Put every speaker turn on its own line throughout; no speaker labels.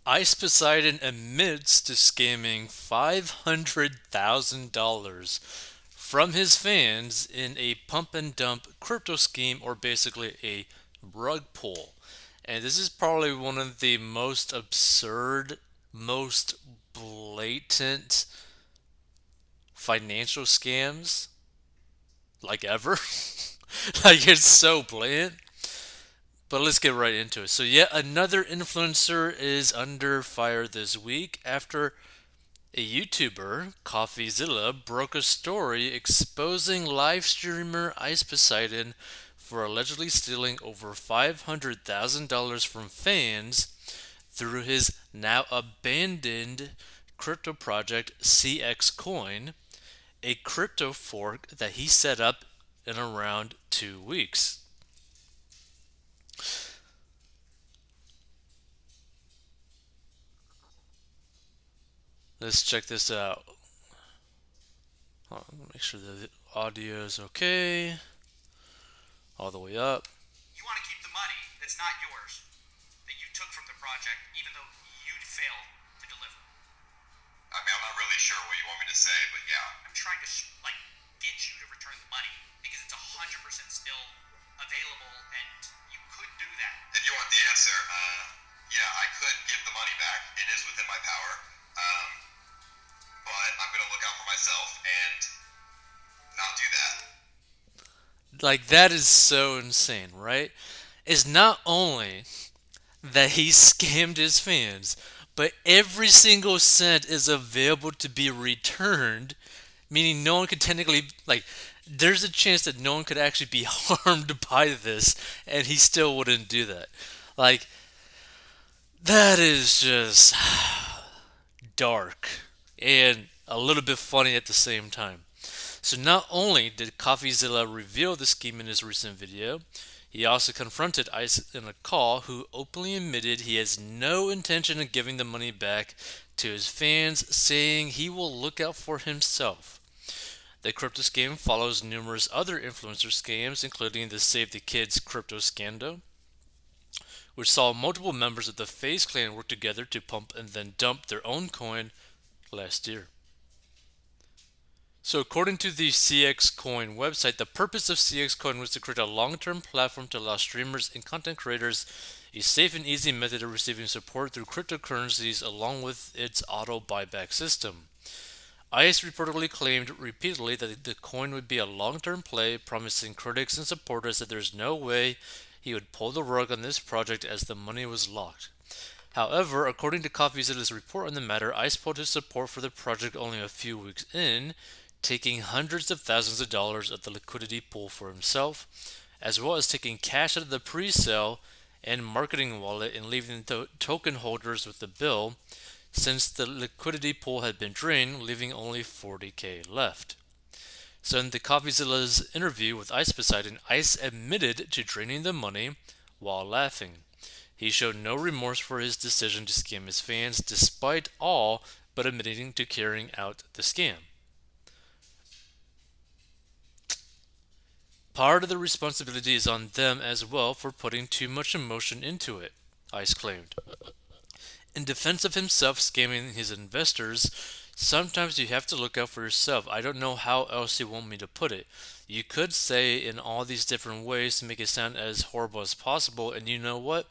Ice Poseidon admits to scamming $500,000 from his fans in a pump and dump crypto scheme, or basically a rug pull. And this is probably one of the most absurd, most blatant financial scams like ever. Like, it's so blatant. But let's get right into it. So, yet another influencer is under fire this week after a YouTuber, CoffeeZilla, broke a story exposing live streamer Ice Poseidon for allegedly stealing over $500,000 from fans through his now abandoned crypto project CXcoin, a crypto fork that he set up in around 2 weeks. Let's check this out. Make sure the audio is okay. All the way up.
You want to keep the money that's not yours, that you took from the project, even though you failed to deliver.
I mean, I'm not really sure what you want me to say, but yeah.
I'm trying to get you to return the money because it's 100% still available, and you could do that.
If you want the answer, yeah, I could give the money back. It is within my power. Um, but I'm going to look out for myself and not do that.
Like, that is so insane, right? It's not only that he scammed his fans, but every single cent is available to be returned, meaning no one could technically, like, there's a chance that no one could actually be harmed by this, and he still wouldn't do that. Like, that is just dark and a little bit funny at the same time. So not only did CoffeeZilla reveal the scheme in his recent video, he also confronted Ice in a call, who openly admitted he has no intention of giving the money back to his fans, saying he will look out for himself. The crypto scam follows numerous other influencer scams, including the Save the Kids crypto scandal, which saw multiple members of the FaZe clan work together to pump and then dump their own coin last year. So, according to the CXcoin website, the purpose of CXcoin was to create a long term platform to allow streamers and content creators a safe and easy method of receiving support through cryptocurrencies, along with its auto buyback system. ICE reportedly claimed repeatedly that the coin would be a long term play, promising critics and supporters that there's no way he would pull the rug on this project as the money was locked. However, according to CoffeeZilla's report on the matter, ICE pulled his support for the project only a few weeks in, taking hundreds of thousands of dollars of the liquidity pool for himself, as well as taking cash out of the pre-sale and marketing wallet and leaving the token holders with the bill, since the liquidity pool had been drained, leaving only 40K left. So in the CoffeeZilla's interview with Ice Poseidon, Ice admitted to draining the money while laughing. He showed no remorse for his decision to scam his fans, despite all but admitting to carrying out the scam. Part of the responsibility is on them as well for putting too much emotion into it, Ice claimed. In defense of himself scamming his investors, sometimes you have to look out for yourself. I don't know how else you want me to put it. You could say in all these different ways to make it sound as horrible as possible, and you know what?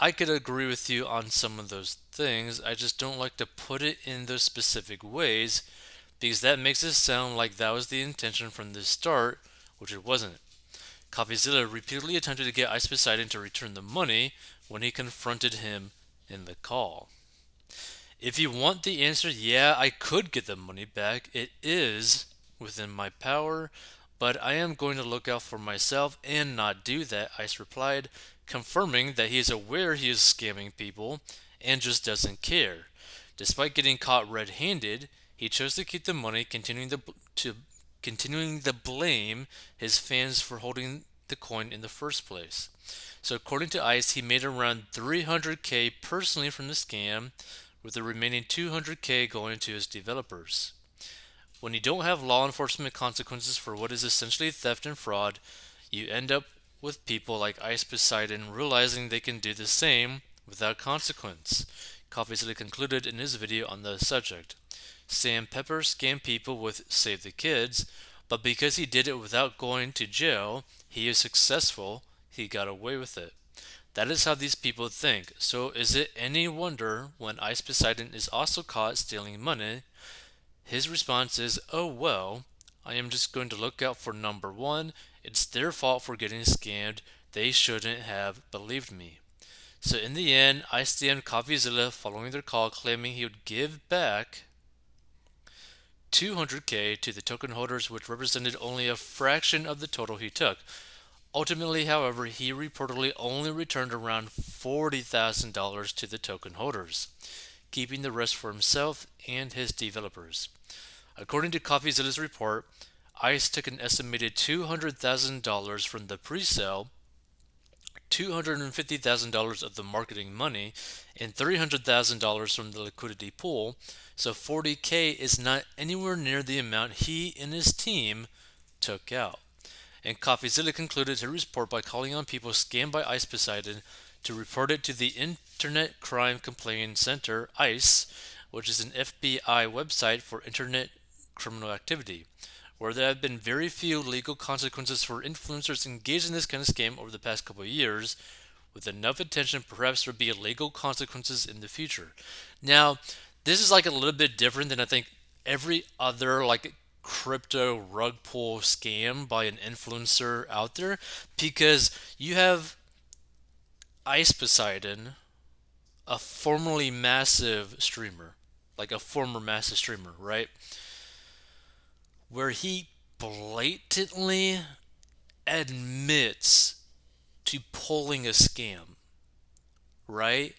I could agree with you on some of those things. I just don't like to put it in those specific ways because that makes it sound like that was the intention from the start, which it wasn't. CoffeeZilla repeatedly attempted to get Ice Poseidon to return the money when he confronted him in the call. If you want the answer, yeah, I could get the money back. It is within my power, but I am going to look out for myself and not do that, Ice replied, confirming that he is aware he is scamming people and just doesn't care. Despite getting caught red-handed, he chose to keep the money, continuing the blame his fans for holding the coin in the first place. So according to ICE, he made around 300K personally from the scam, with the remaining 200K going to his developers. When you don't have law enforcement consequences for what is essentially theft and fraud, you end up with people like Ice Poseidon realizing they can do the same without consequence. CoffeeZilla concluded in his video on the subject. Sam Pepper scammed people with Save the Kids, but because he did it without going to jail, he is successful, he got away with it. That is how these people think. So is it any wonder when Ice Poseidon is also caught stealing money? His response is, oh well, I am just going to look out for number one. It's their fault for getting scammed. They shouldn't have believed me. So in the end, I stand CoffeeZilla following their call, claiming he would give back 200K to the token holders, which represented only a fraction of the total he took. Ultimately, however, he reportedly only returned around $40,000 to the token holders, keeping the rest for himself and his developers. According to CoffeeZilla's report, ICE took an estimated $200,000 from the pre-sale, $250,000 of the marketing money, and $300,000 from the liquidity pool, so 40K is not anywhere near the amount he and his team took out. And CoffeeZilla concluded her report by calling on people scammed by Ice Poseidon to report it to the Internet Crime Complaint Center, ICE, which is an FBI website for internet criminal activity, where there have been very few legal consequences for influencers engaged in this kind of scam over the past couple of years. With enough attention, perhaps there will be legal consequences in the future. Now, this is like a little bit different than I think every other like crypto rug pull scam by an influencer out there, because you have Ice Poseidon, a formerly massive streamer, like a former massive streamer, right? Where he blatantly admits to pulling a scam, right?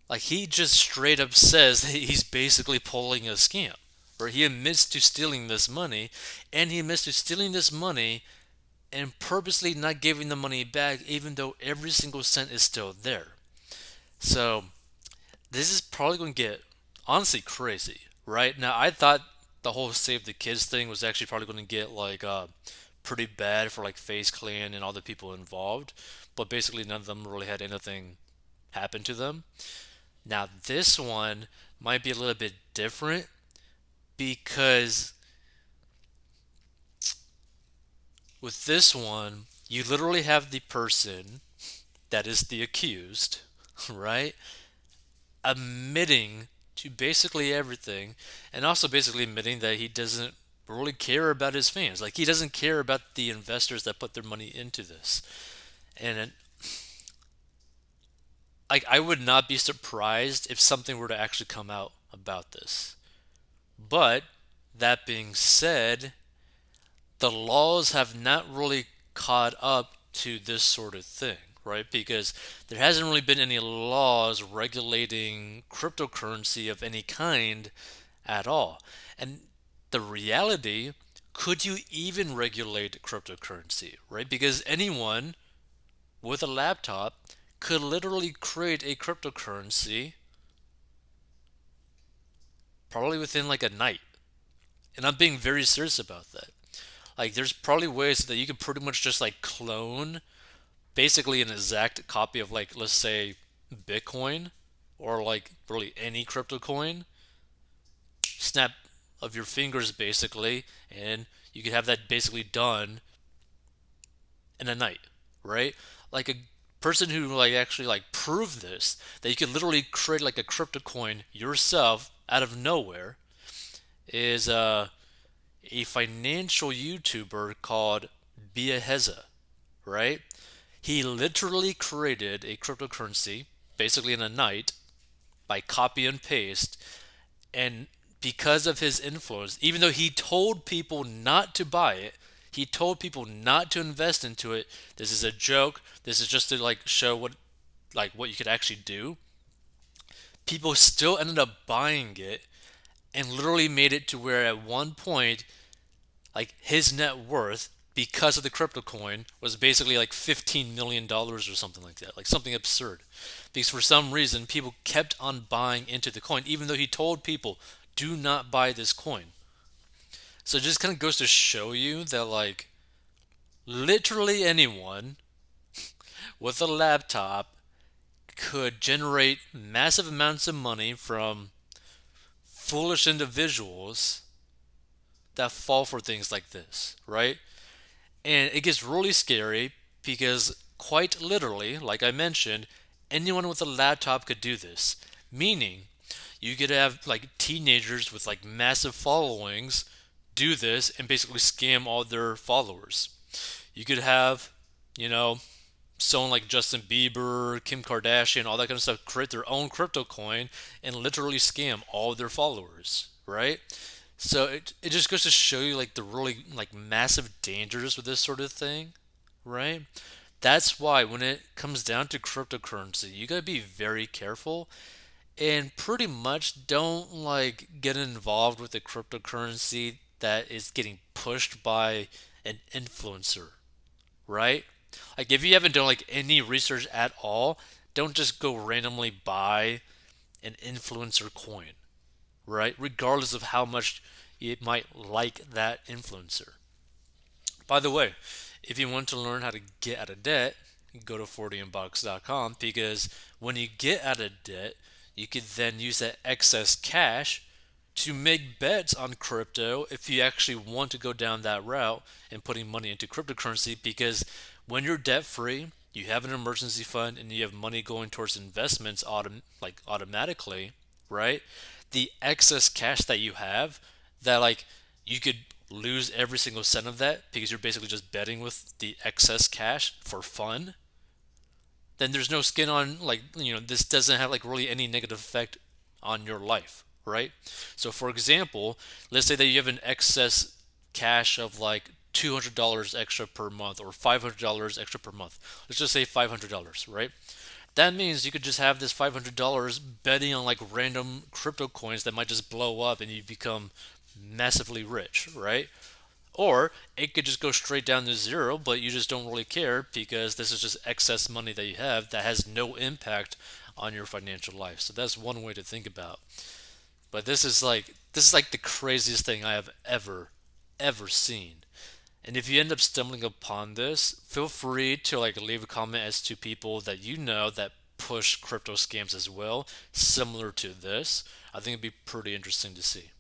Like he just straight up says that he's basically pulling a scam, where he admits to stealing this money, and he admits to stealing this money and purposely not giving the money back, even though every single cent is still there. So this is probably going to get honestly crazy, right? Now I thought the whole Save the Kids thing was actually probably going to get like pretty bad for like Face Clan and all the people involved, but basically none of them really had anything happen to them. Now this one might be a little bit different because with this one, you literally have the person that is the accused, right? Admitting to basically everything, and also basically admitting that he doesn't really care about his fans. Like, he doesn't care about the investors that put their money into this. And like, I would not be surprised if something were to actually come out about this. But that being said, the laws have not really caught up to this sort of thing, right? Because there hasn't really been any laws regulating cryptocurrency of any kind at all. And the reality, could you even regulate cryptocurrency, right? Because anyone with a laptop could literally create a cryptocurrency probably within like a night. And I'm being very serious about that. Like, there's probably ways that you could pretty much just like clone basically an exact copy of, like, let's say Bitcoin or like really any crypto coin, snap of your fingers basically, and you could have that basically done in a night, right? Like a person who like actually like proved this, that you could literally create like a crypto coin yourself out of nowhere, is a financial YouTuber called Biaheza, right? He literally created a cryptocurrency basically in a night by copy and paste, and because of his influence, even though he told people not to buy it, he told people not to invest into it. This is a joke. This is just to like show what you could actually do. People still ended up buying it and literally made it to where at one point, like, his net worth because of the crypto coin was basically like $15 million or something like that, like something absurd, because for some reason people kept on buying into the coin even though he told people do not buy this coin. So it just kind of goes to show you that, like, literally anyone with a laptop could generate massive amounts of money from foolish individuals that fall for things like this, right? And it gets really scary because, quite literally, like I mentioned, anyone with a laptop could do this. Meaning, you could have like teenagers with like massive followings do this and basically scam all their followers. You could have, you know, someone like Justin Bieber, Kim Kardashian, all that kind of stuff create their own crypto coin and literally scam all their followers, right? So it just goes to show you like the really like massive dangers with this sort of thing, right? That's why when it comes down to cryptocurrency, you gotta be very careful and pretty much don't like get involved with a cryptocurrency that is getting pushed by an influencer, right? Like if you haven't done like any research at all, don't just go randomly buy an influencer coin, right? Regardless of how much you might like that influencer. By the way, if you want to learn how to get out of debt, go to 40inbox.com because when you get out of debt, you could then use that excess cash to make bets on crypto if you actually want to go down that route and putting money into cryptocurrency because when you're debt free, you have an emergency fund and you have money going towards investments automatically, right? The excess cash that you have that like you could lose every single cent of that because you're basically just betting with the excess cash for fun, then there's no skin on like this doesn't have like really any negative effect on your life, right? So for example, let's say that you have an excess cash of like $200 extra per month or $500 extra per month. Let's just say $500, right? That means you could just have this $500 betting on like random crypto coins that might just blow up and you become massively rich, right? Or it could just go straight down to zero, but you just don't really care because this is just excess money that you have that has no impact on your financial life. So that's one way to think about. But this is like the craziest thing I have ever seen. And if you end up stumbling upon this, feel free to like leave a comment as to people that you know that push crypto scams as well, similar to this. I think it'd be pretty interesting to see.